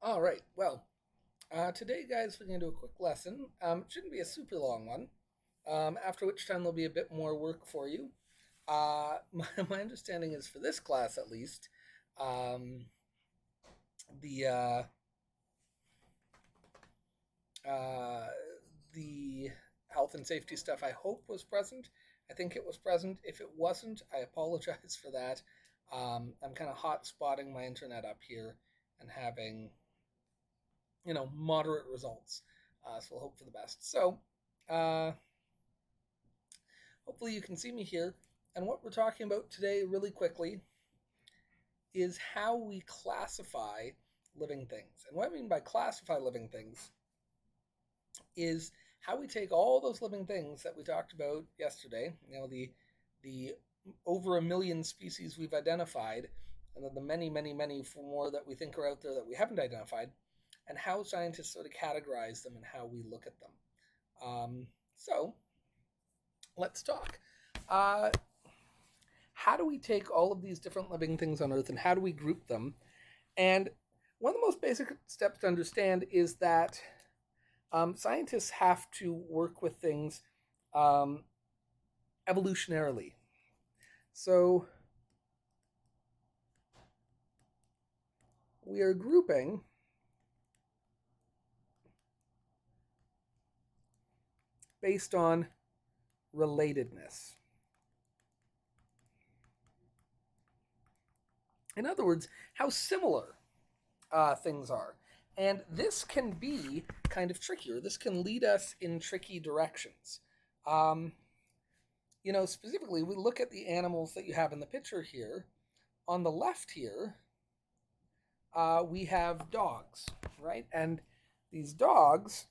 All right. Well, today, guys, we're going to do a quick lesson. It shouldn't be a super long one. After which time there'll be a bit more work for you. My understanding is for this class, at least, um, the uh, the health and safety stuff I hope was present. I think it was present. If it wasn't, I apologize for that. I'm kind of hot spotting my internet up here and having moderate results. So we'll hope for the best. So uh, hopefully you can see me here. And what we're talking about today, really quickly, is how we classify living things. And what I mean by classify living things is how we take all those living things that we talked about yesterday, the over a million species we've identified, and then the many, many, many more that we think are out there that we haven't identified, and how scientists sort of categorize them and how we look at them. So let's talk. Uh, how do we take all of these different living things on Earth and how do we group them? And one of the most basic steps to understand is that scientists have to work with things um, evolutionarily. So we are grouping based on relatedness. In other words, how similar things are. And this can be kind of trickier. This can lead us in tricky directions. Um, specifically, we look at the animals that you have in the picture here. On the left here, we have dogs, right? And these dogs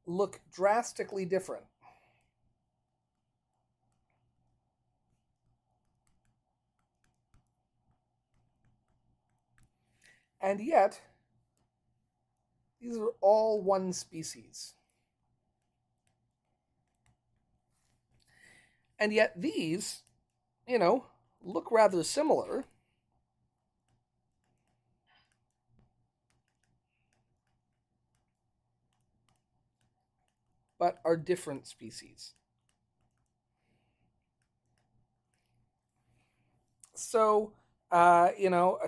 look drastically different. And yet, these are all one species. And yet, these, look rather similar. But are different species. So, a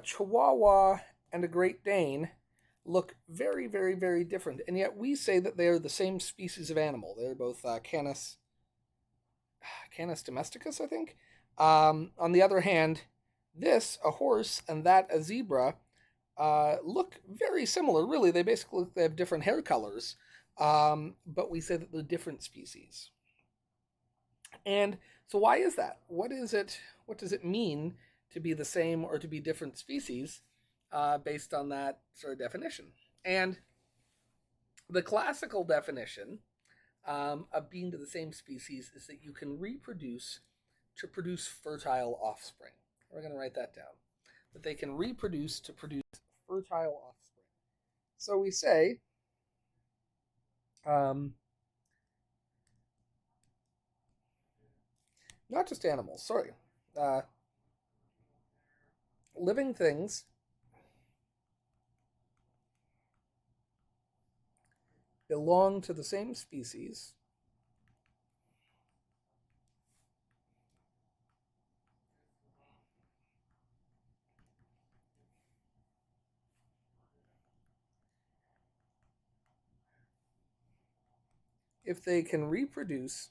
Chihuahua and a Great Dane look very, very, very different, and yet we say that they are the same species of animal. They're both Canis domesticus, I think. On the other hand, this a horse and that a zebra look very similar. Really, they have different hair colors, but we say that they're different species. And so, why is that? What is it? What does it mean to be the same or to be different species based on that sort of definition? And the classical definition of being to the same species is that you can reproduce to produce fertile offspring. We're going to write that down. That they can reproduce to produce fertile offspring. So we say, um, not just animals, sorry, uh, living things belong to the same species if they can reproduce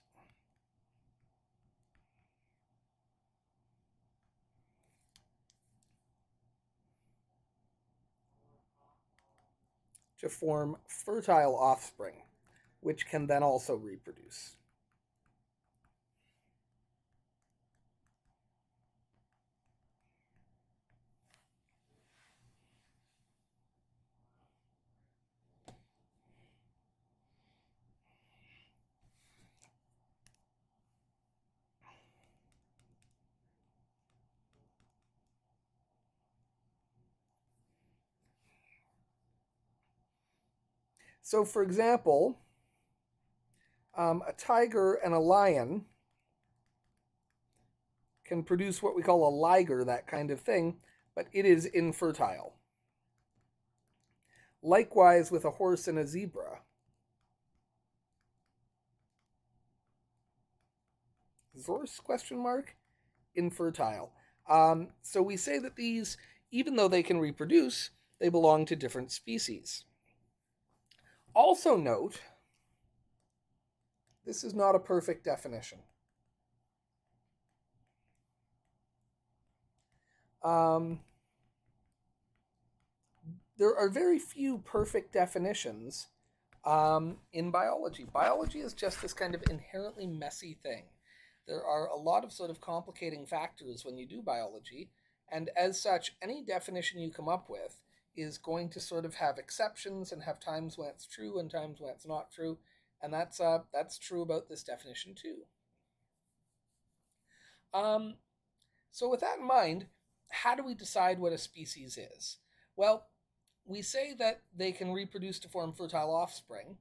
to form fertile offspring, which can then also reproduce. So, for example, a tiger and a lion can produce what we call a liger, that kind of thing, but it is infertile. Likewise with a horse and a zebra. Horse, question mark, infertile. So we say that these, even though they can reproduce, they belong to different species. Also note, this is not a perfect definition. There are very few perfect definitions in biology. Biology is just this kind of inherently messy thing. There are a lot of sort of complicating factors when you do biology, and as such, any definition you come up with is going to sort of have exceptions and have times when it's true and times when it's not true, and that's true about this definition too. Um, so with that in mind, how do we decide what a species is? Well, we say that they can reproduce to form fertile offspring,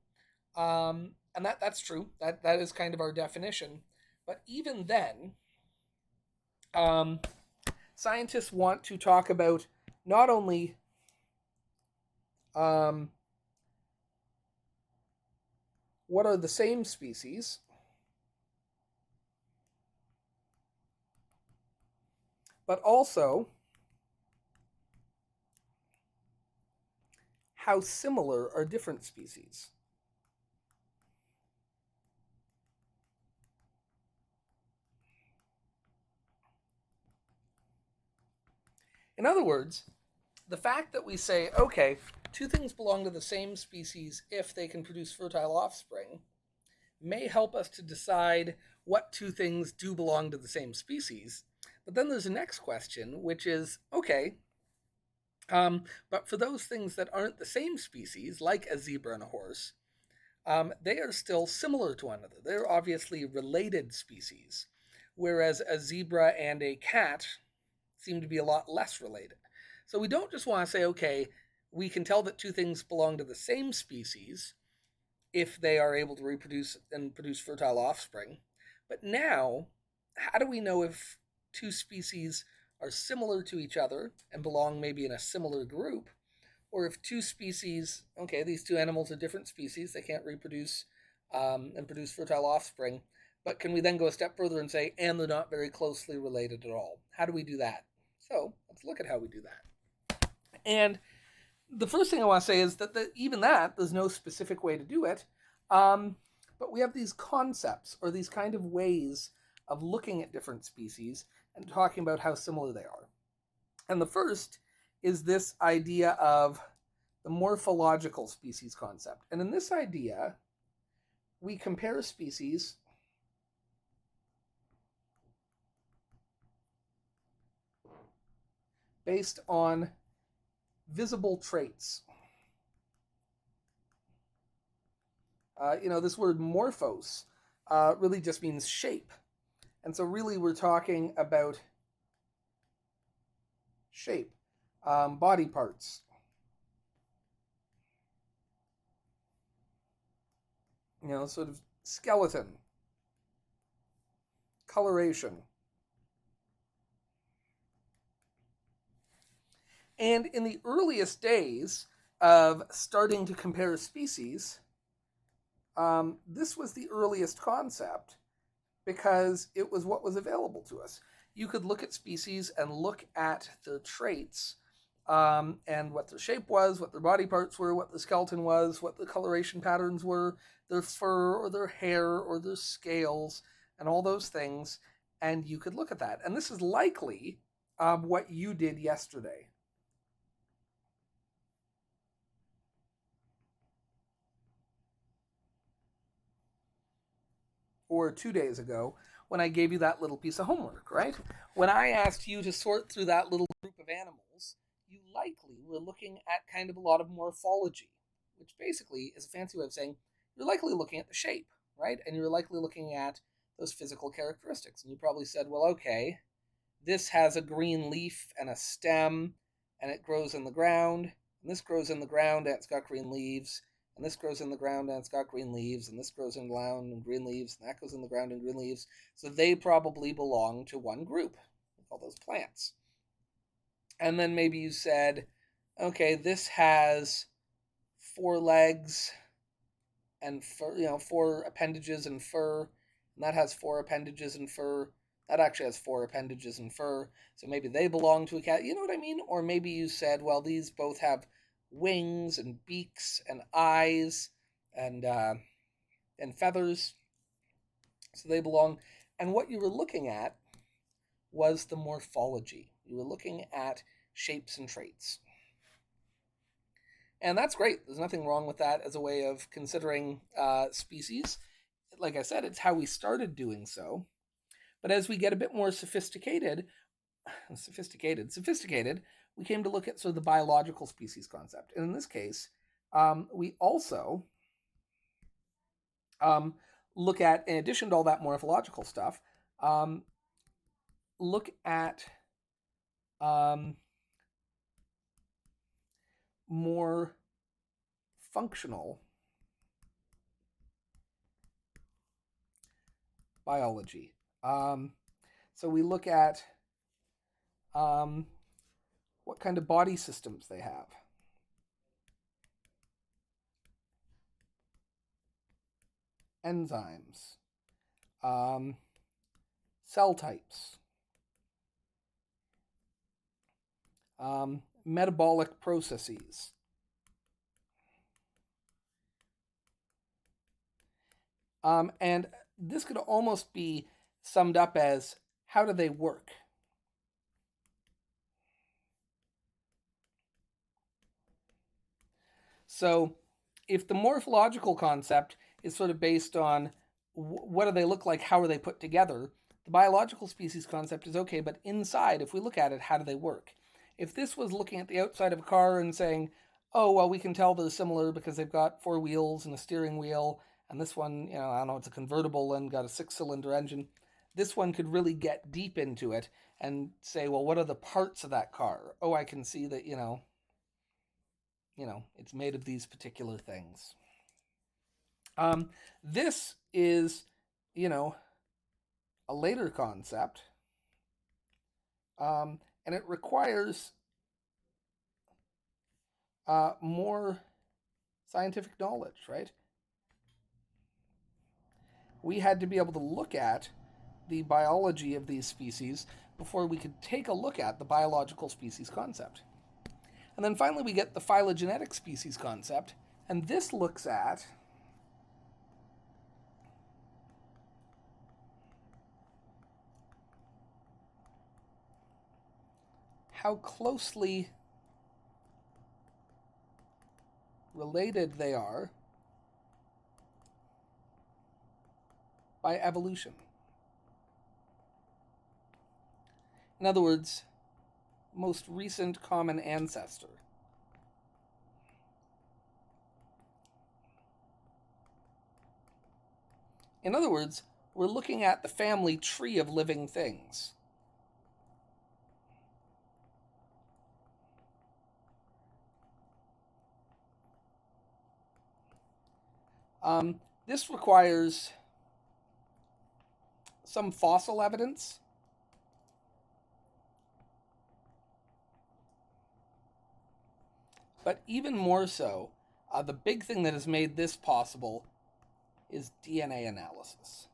and that's true. That is kind of our definition. But even then, um, scientists want to talk about not only what are the same species, but also how similar are different species. In other words, the fact that we say, okay, two things belong to the same species if they can produce fertile offspring may help us to decide what two things do belong to the same species. But then there's a next question, which is, okay, but for those things that aren't the same species, like a zebra and a horse, they are still similar to one another. They're obviously related species, whereas a zebra and a cat seem to be a lot less related. So we don't just want to say, okay, we can tell that two things belong to the same species if they are able to reproduce and produce fertile offspring. But now, how do we know if two species are similar to each other and belong maybe in a similar group, or if two species, okay, these two animals are different species, they can't reproduce and produce fertile offspring, but can we then go a step further and say, and they're not very closely related at all? How do we do that? So let's look at how we do that. And the first thing I want to say is that even that, there's no specific way to do it, but we have these concepts or these kind of ways of looking at different species and talking about how similar they are. And the first is this idea of the morphological species concept. And in this idea, we compare species based on visible traits. This word morphos really just means shape. And so really we're talking about shape, body parts. Sort of skeleton, coloration. And in the earliest days of starting to compare species, this was the earliest concept because it was what was available to us. You could look at species and look at their traits and what their shape was, what their body parts were, what the skeleton was, what the coloration patterns were, their fur or their hair or their scales, and all those things. And you could look at that. And this is likely what you did yesterday. Or 2 days ago, when I gave you that little piece of homework, right? When I asked you to sort through that little group of animals, you likely were looking at kind of a lot of morphology, which basically is a fancy way of saying you're likely looking at the shape, right? And you're likely looking at those physical characteristics. And you probably said, well, okay, this has a green leaf and a stem, and it grows in the ground, and this grows in the ground and it's got green leaves, and this grows in the ground and it's got green leaves, and this grows in the ground and green leaves, and that goes in the ground and green leaves. So they probably belong to one group. We call those plants. And then maybe you said, okay, this has 4 legs and fur, 4 appendages and fur, and that has 4 appendages and fur. That actually has 4 appendages and fur, so maybe they belong to a cat. You know what I mean? Or maybe you said, well, these both have wings and beaks and eyes and feathers, so they belong. And what you were looking at was the morphology. You were looking at shapes and traits. And that's great. There's nothing wrong with that as a way of considering species. Like I said, it's how we started doing so. But as we get a bit more sophisticated, we came to look at sort of the biological species concept. And in this case, we also look at, in addition to all that morphological stuff, look at more functional biology. So we look at what kind of body systems they have. Enzymes, cell types, metabolic processes, and this could almost be summed up as, how do they work? So if the morphological concept is sort of based on what do they look like, how are they put together, the biological species concept is okay, but inside, if we look at it, how do they work? If this was looking at the outside of a car and saying, oh, well, we can tell they're similar because they've got 4 wheels and a steering wheel, and this one, I don't know, it's a convertible and got a 6-cylinder engine. This one could really get deep into it and say, well, what are the parts of that car? Oh, I can see that, it's made of these particular things. This is, a later concept, and it requires more scientific knowledge, right? We had to be able to look at the biology of these species before we could take a look at the biological species concept. And then finally we get the phylogenetic species concept, and this looks at how closely related they are by evolution. In other words, most recent common ancestor. In other words, we're looking at the family tree of living things. This requires some fossil evidence. But even more so, the big thing that has made this possible is DNA analysis.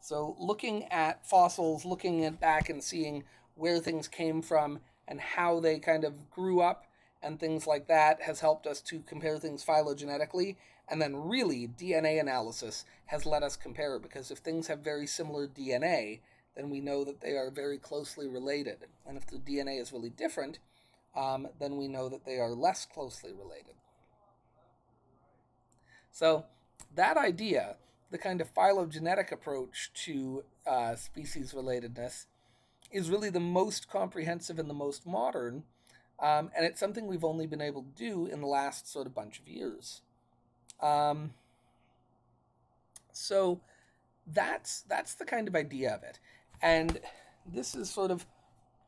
So looking at fossils, looking at back and seeing where things came from and how they kind of grew up and things like that has helped us to compare things phylogenetically. And then really, DNA analysis has let us compare, because if things have very similar DNA, then we know that they are very closely related. And if the DNA is really different, then we know that they are less closely related. So that idea, the kind of phylogenetic approach to species relatedness, is really the most comprehensive and the most modern, and it's something we've only been able to do in the last sort of bunch of years. So that's the kind of idea of it, and this is sort of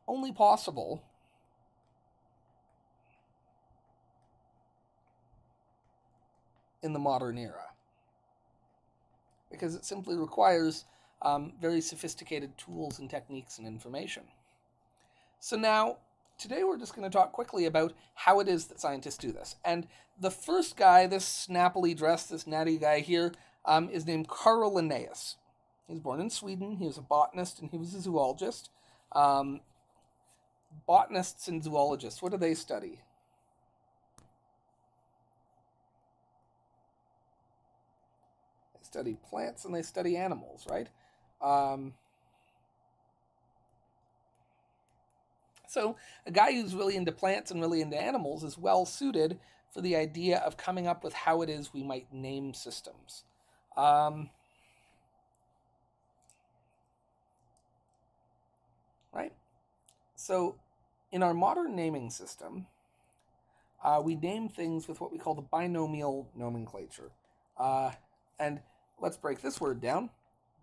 only possible in the modern era, because it simply requires very sophisticated tools and techniques and information. So now today we're just going to talk quickly about how it is that scientists do this. And the first guy, this snappily dressed, this natty guy here, is named Carl Linnaeus. He was born in Sweden. He was a botanist and he was a zoologist. Botanists and zoologists, what do they study? They study plants and they study animals, right? So a guy who's really into plants and really into animals is well suited for the idea of coming up with how it is we might name systems. Right? So in our modern naming system, we name things with what we call the binomial nomenclature. And let's break this word down.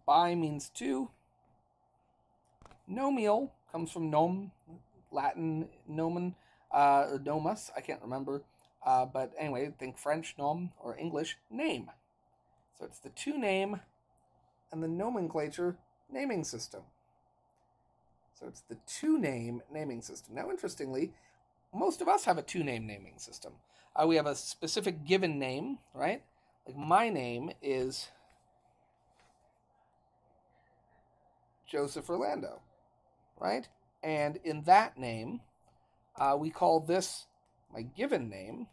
Bi means two. Nomial comes from nom, Latin nomen, or nomus, I can't remember. But anyway, think French nom or English name. So it's the two name and the nomenclature naming system. So it's the two name naming system. Now, interestingly, most of us have a two name naming system. We have a specific given name, right? Like my name is Joseph Orlando, right? And in that name, we call this my given name,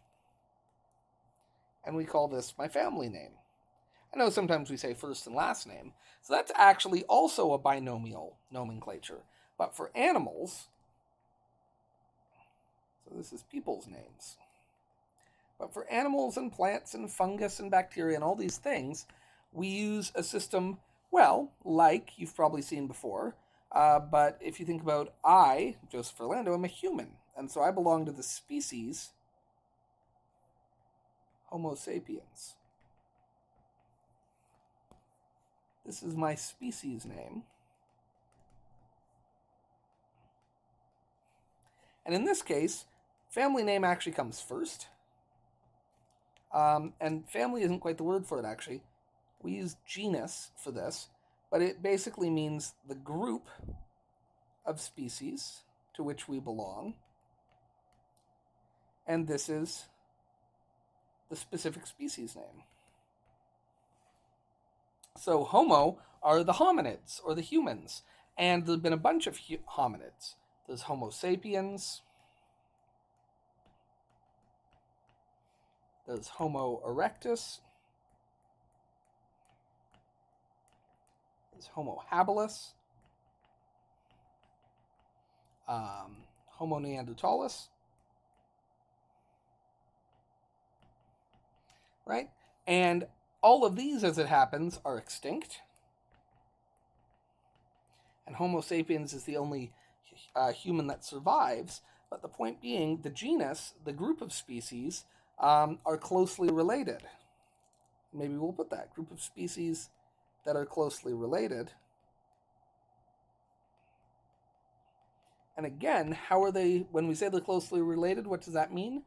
and we call this my family name. I know sometimes we say first and last name, so that's actually also a binomial nomenclature. But for animals, so this is people's names. But for animals and plants and fungus and bacteria and all these things, we use a system, well, like you've probably seen before. But if you think about I, Joseph Orlando, I'm a human. And so I belong to the species Homo sapiens. This is my species name. And in this case, family name actually comes first. And family isn't quite the word for it, actually. We use genus for this, but it basically means the group of species to which we belong. And this is the specific species name. So Homo are the hominids, or the humans. And there have been a bunch of hominids. There's Homo sapiens. There's Homo erectus. There's Homo habilis. Homo neanderthalis. Right? And all of these, as it happens, are extinct. And Homo sapiens is the only human that survives. But the point being, the genus, the group of species, are closely related. Maybe we'll put that, group of species that are closely related. And again, how are they, when we say they're closely related, what does that mean?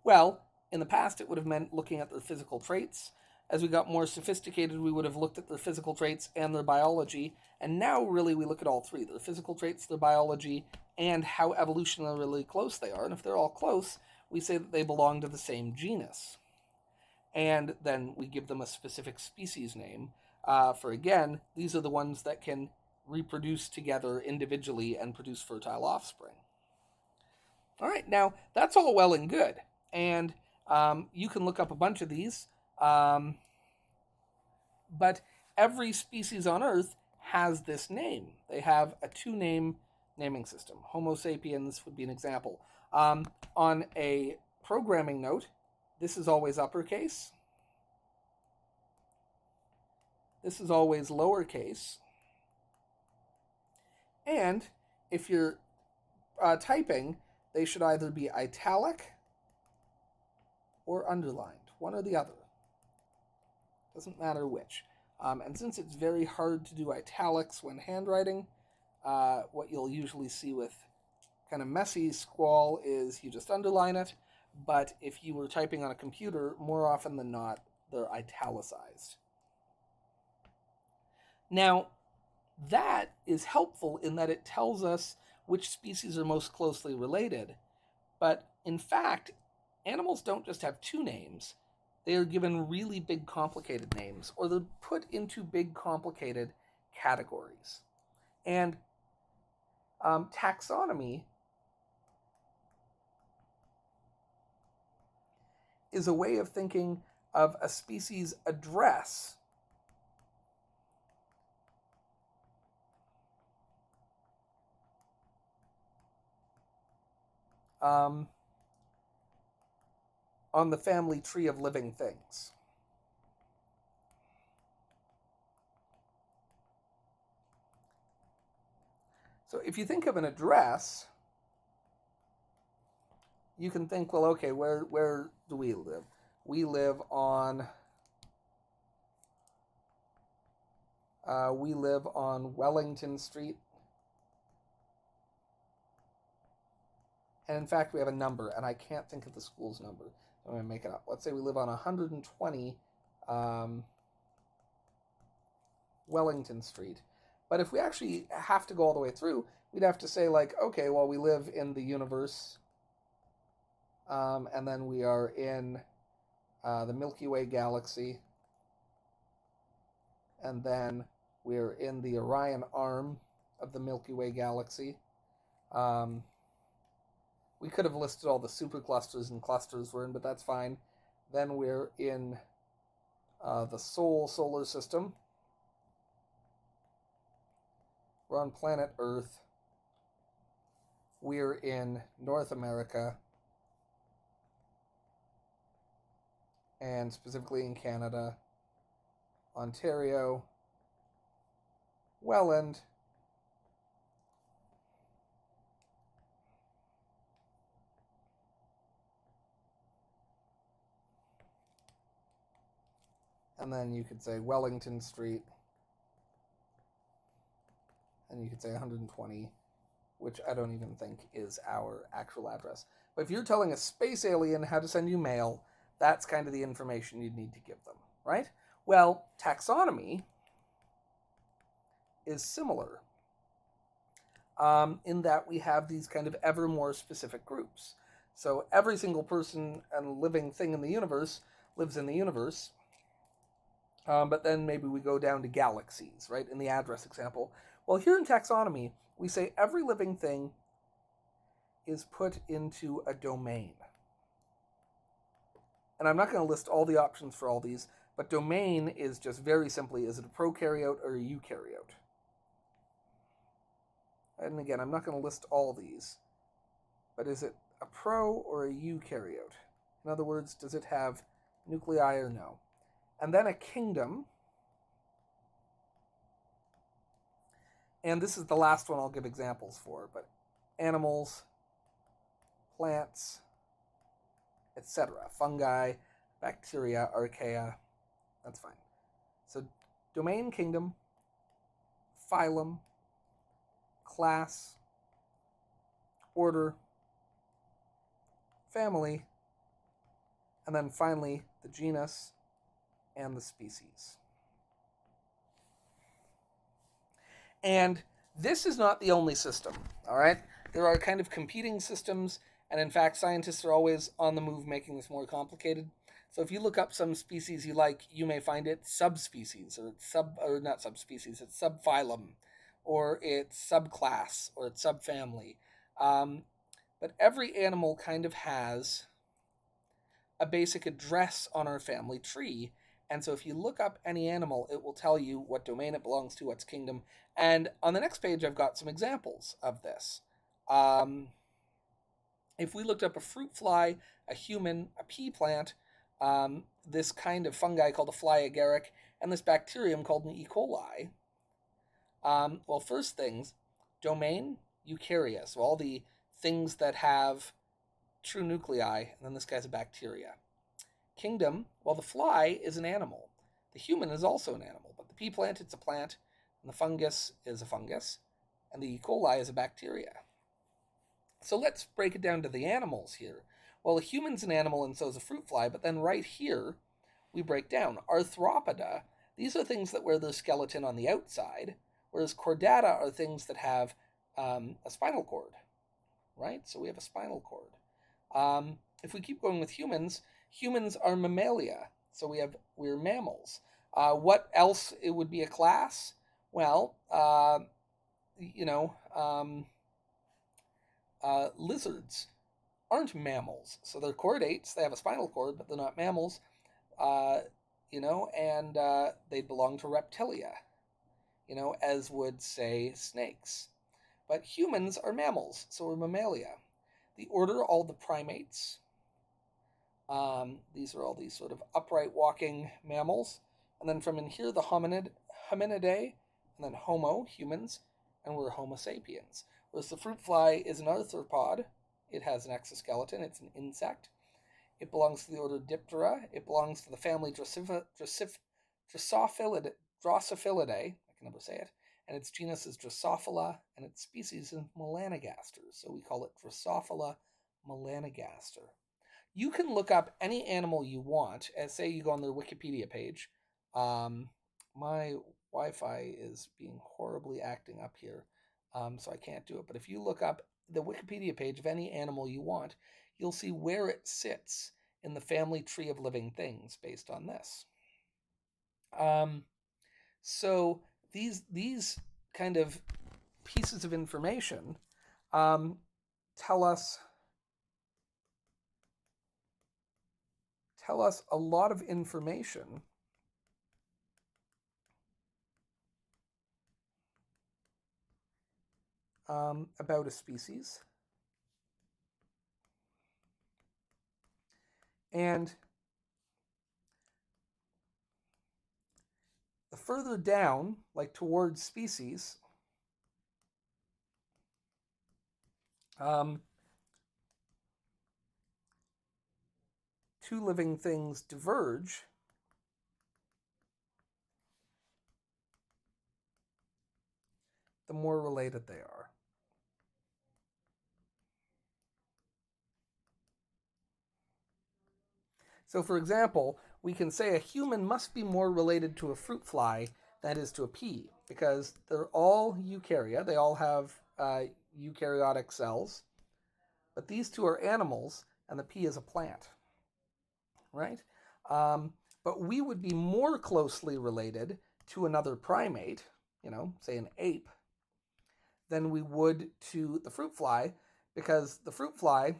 Well, in the past, it would have meant looking at their physical traits. As we got more sophisticated, we would have looked at their physical traits and their biology. And now, really, we look at all three, their physical traits, their biology, and how evolutionarily close they are. And if they're all close, we say that they belong to the same genus. And then we give them a specific species name. For again, these are the ones that can reproduce together individually and produce fertile offspring. All right, now that's all well and good. And you can look up a bunch of these. But every species on Earth has this name. They have a two-name naming system. Homo sapiens would be an example. On a programming note, this is always uppercase. This is always lowercase. And if you're typing, they should either be italic or underlined, one or the other. Doesn't matter which. And since it's very hard to do italics when handwriting, what you'll usually see with kind of messy squall is you just underline it. But if you were typing on a computer, more often than not, they're italicized. Now, that is helpful in that it tells us which species are most closely related. But in fact, animals don't just have two names. They are given really big, complicated names, or they're put into big, complicated categories. And taxonomy is a way of thinking of a species' address on the family tree of living things. So if you think of an address, you can think, well, okay, where do we live? We live on Wellington Street. And in fact, we have a number, and I can't think of the school's number. I'm going to make it up. Let's say we live on 120 Wellington Street. But if we actually have to go all the way through, we'd have to say, like, okay, well, we live in the universe, and then we are in the Milky Way galaxy, and then we're in the Orion arm of the Milky Way galaxy. We could have listed all the superclusters and clusters we're in, but that's fine. Then we're in the solar system. We're on planet Earth. We're in North America, and specifically in Canada, Ontario, Welland, and then you could say Wellington Street, and you could say 120, which I don't even think is our actual address. But if you're telling a space alien how to send you mail, that's kind of the information you'd need to give them, right? Well, taxonomy is similar in that we have these kind of ever more specific groups. So every single person and living thing in the universe lives in the universe, but then maybe we go down to galaxies, right, in the address example. Well, here in taxonomy, we say every living thing is put into a domain. And I'm not going to list all the options for all these, but domain is just very simply, is it a prokaryote or a eukaryote? And again, I'm not going to list all these, but is it a pro or a eukaryote? In other words, does it have nuclei or no? And then a kingdom. And this is the last one I'll give examples for, but animals, plants, etc. Fungi, bacteria, archaea, that's fine. So domain, kingdom, phylum, class, order, family, and then finally the genus and the species. And this is not the only system, all right? There are kind of competing systems, and in fact, scientists are always on the move making this more complicated. So if you look up some species you like, you may find it subspecies, or not subspecies, it's subphylum, or it's subclass, or it's subfamily. But every animal kind of has a basic address on our family tree. And so if you look up any animal, it will tell you what domain it belongs to, what's kingdom. And on the next page, I've got some examples of this. If we looked up a fruit fly, a human, a pea plant, this kind of fungi called a fly agaric, and this bacterium called an E. coli, well, first things, domain, eukarya, so all the things that have true nuclei, and then this guy's a bacteria. Kingdom, well, the fly is an animal. The human is also an animal, but the pea plant, it's a plant, and the fungus is a fungus, and the E. coli is a bacteria. So let's break it down to the animals here. Well, a human's an animal and so is a fruit fly, but then right here, we break down. Arthropoda, these are things that wear their skeleton on the outside, whereas chordata are things that have a spinal cord, right? So we have a spinal cord. If we keep going with humans, humans are mammalia. So we're mammals. What else it would be a class? Well, you know, lizards aren't mammals. So they're chordates. They have a spinal cord, but they're not mammals. Uh, and they belong to reptilia. As would say snakes. But humans are mammals, so we're mammalia. The order, all the primates. These are all these sort of upright walking mammals. And then from in here, the hominidae, and then Homo, humans, and we're Homo sapiens. Whereas the fruit fly is an arthropod. It has an exoskeleton. It's an insect. It belongs to the order Diptera. It belongs to the family Drosophilidae. I can never say it. And its genus is Drosophila, and its species is Melanogaster. So we call it Drosophila melanogaster. You can look up any animal you want. As say you go on their Wikipedia page. My Wi-Fi is being horribly acting up here, so I can't do it. But if you look up the Wikipedia page of any animal you want, you'll see where it sits in the family tree of living things based on this. So these kind of pieces of information tell us a lot of information about a species. And the further down, like towards species, two living things diverge, the more related they are. So, for example, we can say a human must be more related to a fruit fly than it is to a pea, because they're all eukarya. They all have eukaryotic cells. But these two are animals, and the pea is a plant, right? But we would be more closely related to another primate, say an ape, than we would to the fruit fly, because the fruit fly,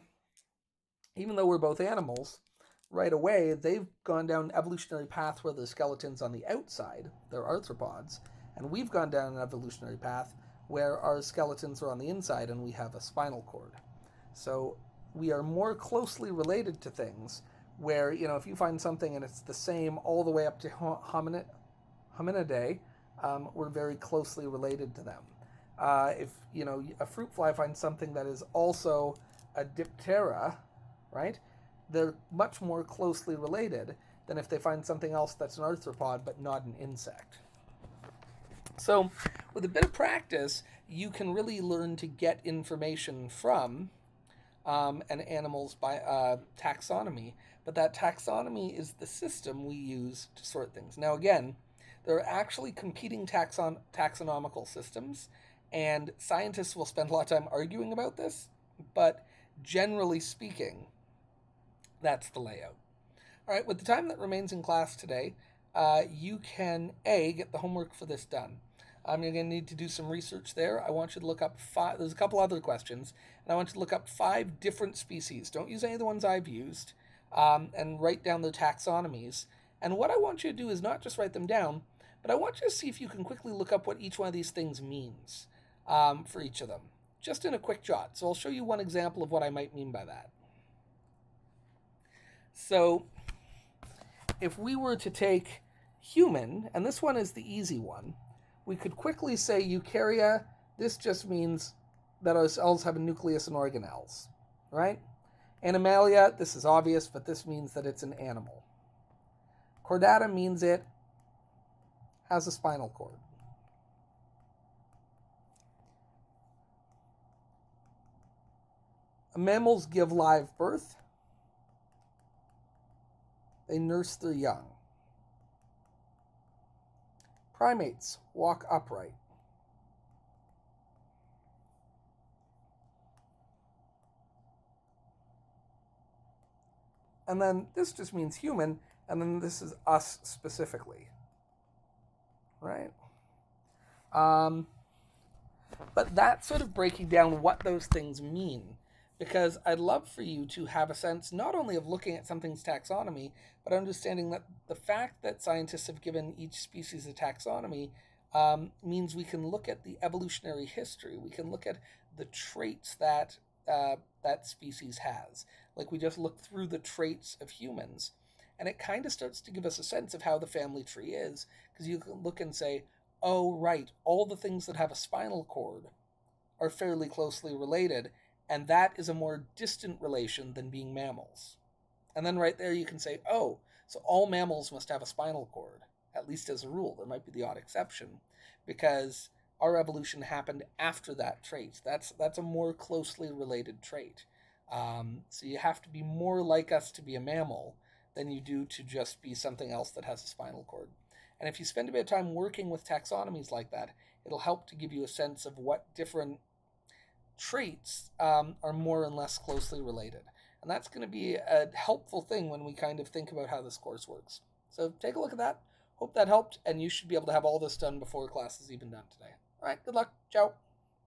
even though we're both animals, right away they've gone down an evolutionary path where the skeleton's on the outside, they're arthropods, and we've gone down an evolutionary path where our skeletons are on the inside and we have a spinal cord. So we are more closely related to things where, if you find something and it's the same all the way up to hominidae, we're very closely related to them. If a fruit fly finds something that is also a diptera, right? They're much more closely related than if they find something else that's an arthropod but not an insect. So, with a bit of practice, you can really learn to get information from an animal's taxonomy. But that taxonomy is the system we use to sort things. Now, again, there are actually competing taxonomical systems, and scientists will spend a lot of time arguing about this, but generally speaking, that's the layout. All right, with the time that remains in class today, you can, get the homework for this done. You're going to need to do some research there. I want you to look up there's a couple other questions, and I want you to look up 5 different species. Don't use any of the ones I've used, and write down their taxonomies. And what I want you to do is not just write them down, but I want you to see if you can quickly look up what each one of these things means for each of them, just in a quick jot. So I'll show you one example of what I might mean by that. So if we were to take human, and this one is the easy one, we could quickly say eukarya. This just means that our cells have a nucleus and organelles, right? Animalia, this is obvious, but this means that it's an animal. Chordata means it has a spinal cord. Mammals give live birth. They nurse their young. Primates walk upright. and then this just means human, and then this is us specifically, right? But that's sort of breaking down what those things mean, because I'd love for you to have a sense not only of looking at something's taxonomy, but understanding that the fact that scientists have given each species a taxonomy means we can look at the evolutionary history. We can look at the traits that that species has. Like we just look through the traits of humans, and it kind of starts to give us a sense of how the family tree is, because you can look and say, oh, right, all the things that have a spinal cord are fairly closely related, and that is a more distant relation than being mammals. And then right there you can say, oh, so all mammals must have a spinal cord, at least as a rule. There might be the odd exception, because our evolution happened after that trait. That's a more closely related trait. So you have to be more like us to be a mammal than you do to just be something else that has a spinal cord. And if you spend a bit of time working with taxonomies like that, it'll help to give you a sense of what different traits are more and less closely related. And that's going to be a helpful thing when we kind of think about how this course works. So take a look at that. Hope that helped, and you should be able to have all this done before class is even done today. All right, good luck. Ciao.